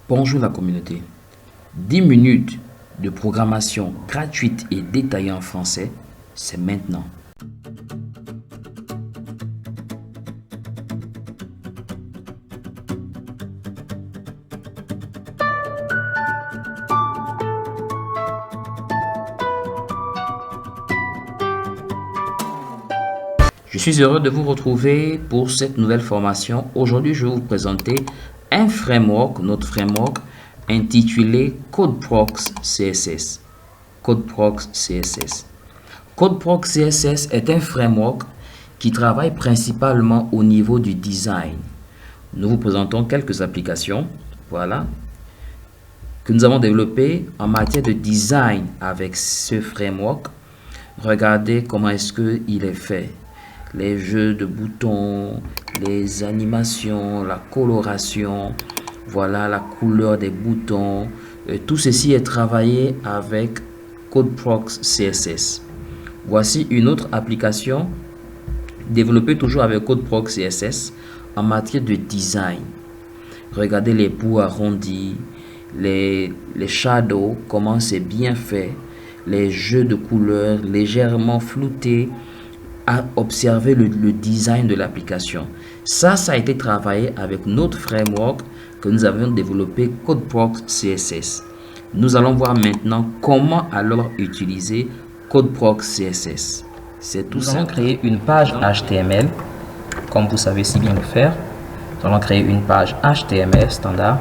Bonjour la communauté. 10 minutes de programmation gratuite et détaillée en français, c'est maintenant. Je suis heureux de vous retrouver pour cette nouvelle formation. Aujourd'hui, je vais vous présenter un framework, notre framework intitulé CodeProx CSS. CodeProx CSS. CodeProx CSS est un framework qui travaille principalement au niveau du design. Nous vous présentons quelques applications, voilà, que nous avons développées en matière de design avec ce framework. Regardez comment est-ce qu'il est fait. Les jeux de boutons, les animations, la coloration, voilà la couleur des boutons. Tout ceci est travaillé avec CodeProx CSS. Voici une autre application développée toujours avec CodeProx CSS en matière de design. Regardez les bouts arrondis, les shadows, comment c'est bien fait, les jeux de couleurs légèrement floutés, à observer le design de l'application. Ça a été travaillé avec notre framework que nous avions développé, CodeProx CSS. Nous allons voir maintenant comment alors utiliser CodeProx CSS. C'est tout simple. Nous allons créer une page HTML, comme vous savez si bien le faire. Nous allons créer une page HTML standard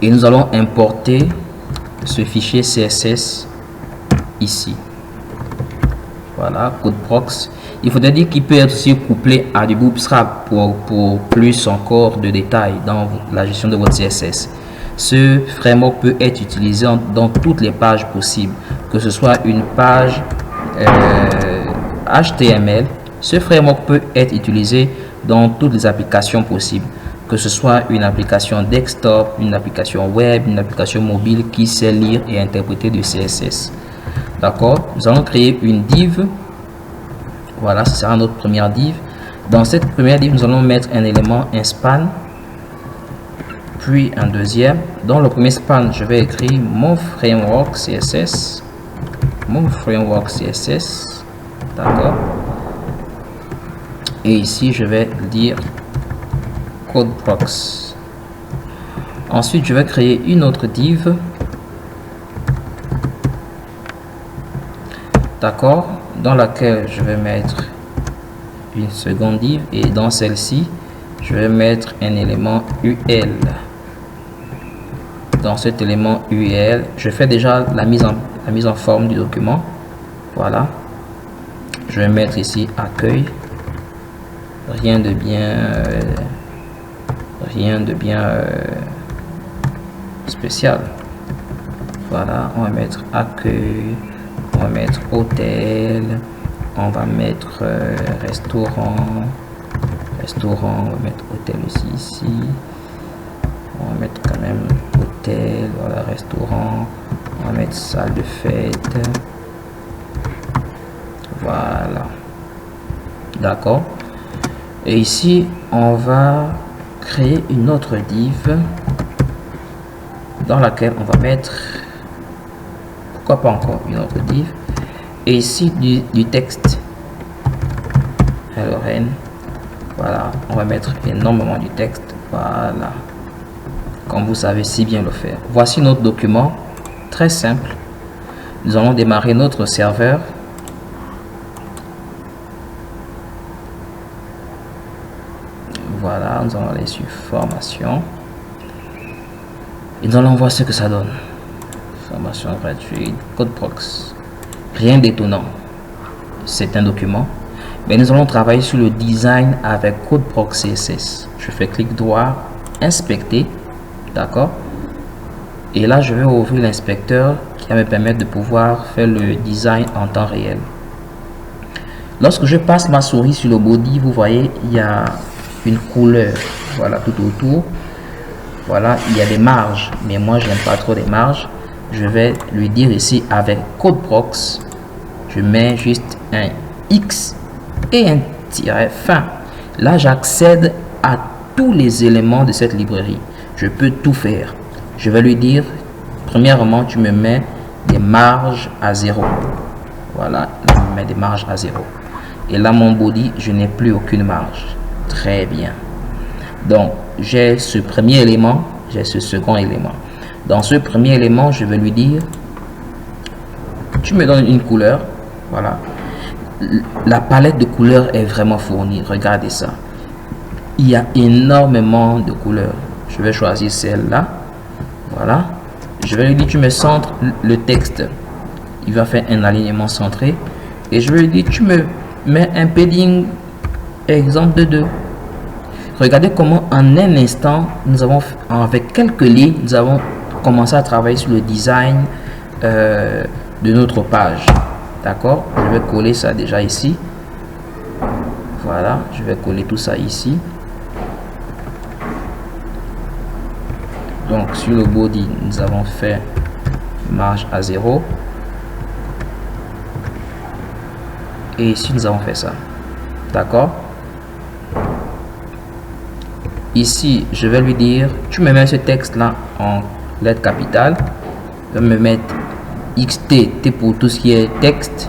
et nous allons importer ce fichier CSS ici. Voilà, CodeProx. Il faudrait dire qu'il peut être aussi couplé à du Bootstrap pour plus encore de détails dans la gestion de votre CSS. Ce framework peut être utilisé dans toutes les pages possibles, que ce soit une page HTML. Ce framework peut être utilisé dans toutes les applications possibles, que ce soit une application desktop, une application web, une application mobile qui sait lire et interpréter du CSS. D'accord, nous allons créer une div. Voilà, ce sera notre première div. Dans cette première div, nous allons mettre un élément, un span, puis un deuxième. Dans le premier span, je vais écrire mon framework CSS. Mon framework CSS. D'accord. Et ici, je vais dire CodeProx. Ensuite, je vais créer une autre div. D'accord, dans laquelle je vais mettre une seconde div et dans celle-ci je vais mettre un élément UL. Dans cet élément UL, je fais déjà la mise en forme du document. Voilà, je vais mettre ici accueil, rien de bien spécial. Voilà, on va mettre accueil. On va mettre hôtel, on va mettre restaurant, on va mettre hôtel aussi ici, on va mettre quand même hôtel, voilà, restaurant, on va mettre salle de fête, voilà, d'accord. Et ici on va créer une autre div dans laquelle on va mettre, pourquoi pas encore une autre div, et ici du texte. Alors voilà, on va mettre énormément du texte, voilà, comme vous savez si bien le faire. Voici notre document, très simple. Nous allons démarrer notre serveur. Voilà, nous allons aller sur formation et nous allons voir ce que ça donne. Formation gratuite, CodeProx. Rien d'étonnant, c'est un document, mais nous allons travailler sur le design avec CodeProx CSS. Je fais clic droit, inspecter, d'accord, et là je vais ouvrir l'inspecteur qui va me permettre de pouvoir faire le design en temps réel. Lorsque je passe ma souris sur le body, vous voyez il y a une couleur, voilà, tout autour. Voilà, il y a des marges, mais moi je n'aime pas trop les marges. Je vais lui dire ici avec CodeProx, je mets juste un X et un tiret fin. Là, j'accède à tous les éléments de cette librairie. Je peux tout faire. Je vais lui dire, premièrement, tu me mets des marges à 0. Voilà, je me mets des marges à 0. Et là, mon body, je n'ai plus aucune marge. Très bien. Donc, j'ai ce premier élément, j'ai ce second élément. Dans ce premier élément, je vais lui dire, tu me donnes une couleur. Voilà. La palette de couleurs est vraiment fournie. Regardez ça. Il y a énormément de couleurs. Je vais choisir celle-là. Voilà. Je vais lui dire, tu me centres le texte. Il va faire un alignement centré. Et je vais lui dire, tu me mets un padding exemple de 2. Regardez comment en un instant, nous avons, avec quelques lignes, nous avons commencé à travailler sur le design de notre page. D'accord? Je vais coller ça déjà ici. Voilà, je vais coller tout ça ici. Donc sur le body, nous avons fait marge à 0. Et ici, nous avons fait ça. D'accord? Ici, je vais lui dire, tu me mets ce texte-là en lettres capitales. Je vais me mettre XT, T pour tout ce qui est texte.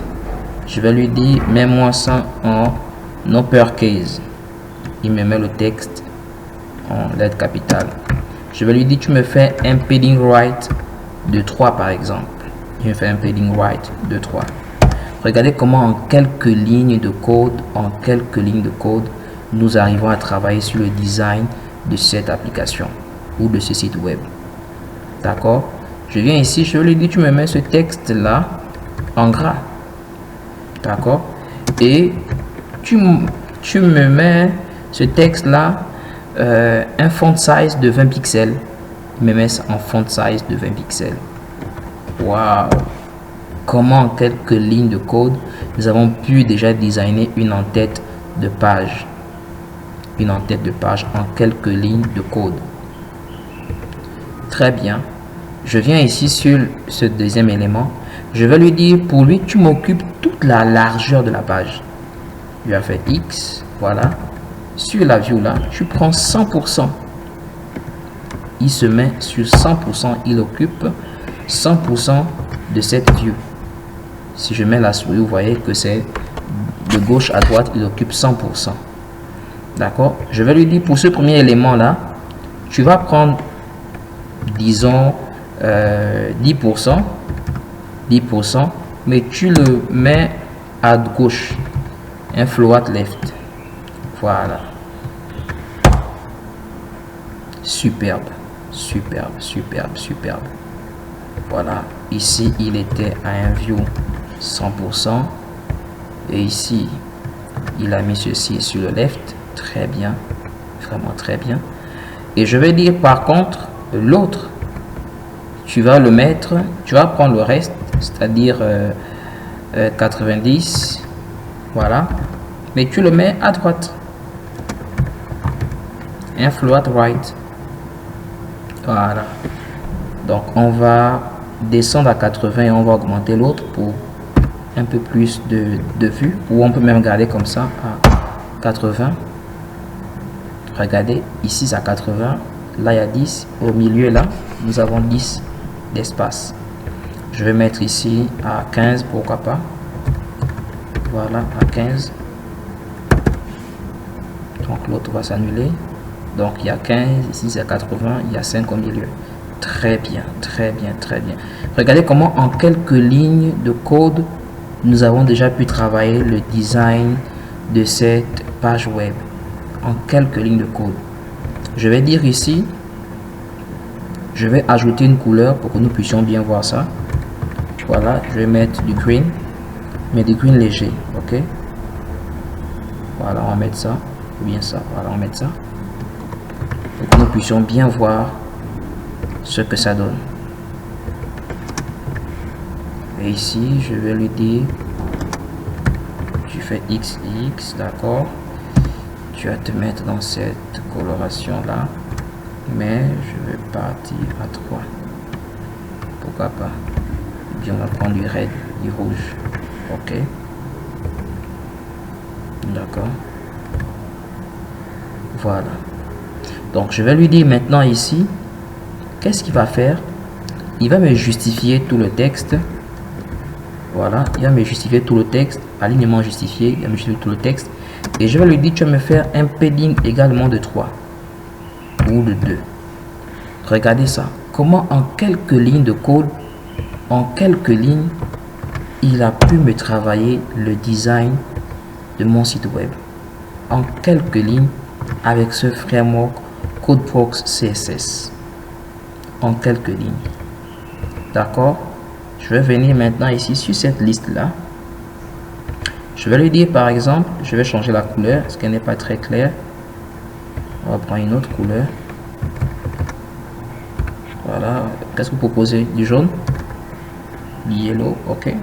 Je vais lui dire, mets-moi ça en uppercase. Il me met le texte en lettres capitales. Je vais lui dire, tu me fais un padding right de 3 par exemple. Il me fait un padding right de 3. Regardez comment en quelques lignes de code, nous arrivons à travailler sur le design de cette application ou de ce site web. D'accord? Je viens ici, je vais lui dire, tu me mets ce texte là en gras. D'accord? Et tu me mets ce texte là un font size de 20 pixels. Il me met ça en font size de 20 pixels. Waouh! Comment en quelques lignes de code, nous avons pu déjà designer une en-tête de page. Une en-tête de page en quelques lignes de code. Très bien. Je viens ici sur ce deuxième élément. Je vais lui dire, pour lui, tu m'occupes toute la largeur de la page. Je vais faire X. Voilà. Sur la view là, tu prends 100%. Il se met sur 100%. Il occupe 100% de cette view. Si je mets la souris, vous voyez que c'est de gauche à droite, il occupe 100%. D'accord? Je vais lui dire, pour ce premier élément là, tu vas prendre, disons, 10%, mais tu le mets à gauche, un float left. Voilà. Superbe, superbe, superbe, superbe. Voilà. Ici, il était à un view 100%. Et ici, il a mis ceci sur le left. Très bien. Vraiment très bien. Et je vais dire par contre, l'autre, tu vas le mettre, tu vas prendre le reste, c'est-à-dire 90. Voilà. Mais tu le mets à droite. Un float right. Voilà. Donc, on va descendre à 80 et on va augmenter l'autre pour un peu plus de vue. Ou on peut même garder comme ça à 80. Regardez, ici c'est à 80. Là, il y a 10. Au milieu, là, nous avons 10 d'espace. Je vais mettre ici à 15, pourquoi pas. Voilà, à 15. Donc, l'autre va s'annuler. Donc, il y a 15. Ici, c'est à 80. Il y a 5 au milieu. Très bien, très bien, très bien. Regardez comment en quelques lignes de code, nous avons déjà pu travailler le design de cette page web. En quelques lignes de code. Je vais dire ici, je vais ajouter une couleur pour que nous puissions bien voir ça. Voilà, je vais mettre du green, mais du green léger, ok. Voilà, on va mettre ça, ou bien ça, voilà, on va mettre ça. Pour que nous puissions bien voir ce que ça donne. Et ici, je vais lui dire, tu fais XX, d'accord. Tu vas te mettre dans cette coloration là, mais je vais partir à 3. Pourquoi pas? Et puis on va prendre du red, du rouge. Ok. D'accord. Voilà. Donc je vais lui dire maintenant ici, qu'est-ce qu'il va faire? Il va me justifier tout le texte. Voilà, il va me justifier tout le texte, alignement justifié, il va me justifier tout le texte. Et je vais lui dire, tu vas me faire un padding également de 3 ou de 2. Regardez ça. Comment en quelques lignes de code, en quelques lignes, il a pu me travailler le design de mon site web. En quelques lignes avec ce framework CodeProx CSS. En quelques lignes. D'accord? Je vais venir maintenant ici sur cette liste là. Je vais lui dire par exemple, je vais changer la couleur parce qu'elle n'est pas très claire. On va prendre une autre couleur. Voilà. Qu'est-ce que vous proposez? Du jaune? Du yellow? Ok.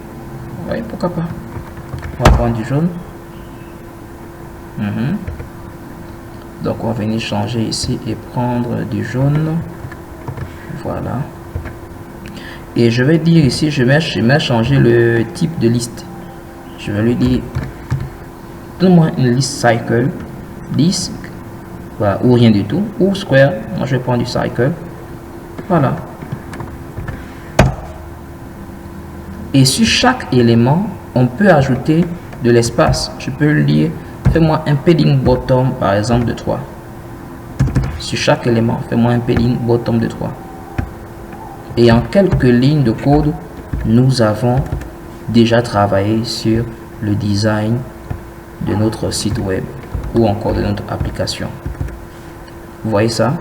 Oui, pourquoi pas. On va prendre du jaune. Donc on va venir changer ici et prendre du jaune. Voilà. Et je vais dire ici, je vais changer le type de liste. Je vais lui dire, donne-moi une liste cycle, disk, voilà, ou rien du tout, ou square. Moi je vais prendre du cycle. Voilà. Et sur chaque élément, on peut ajouter de l'espace. Je peux lui dire, fais-moi un padding bottom par exemple de 3. Sur chaque élément, fais-moi un padding bottom de 3. Et en quelques lignes de code, nous avons déjà travaillé sur le design de notre site web ou encore de notre application. Vous voyez ça?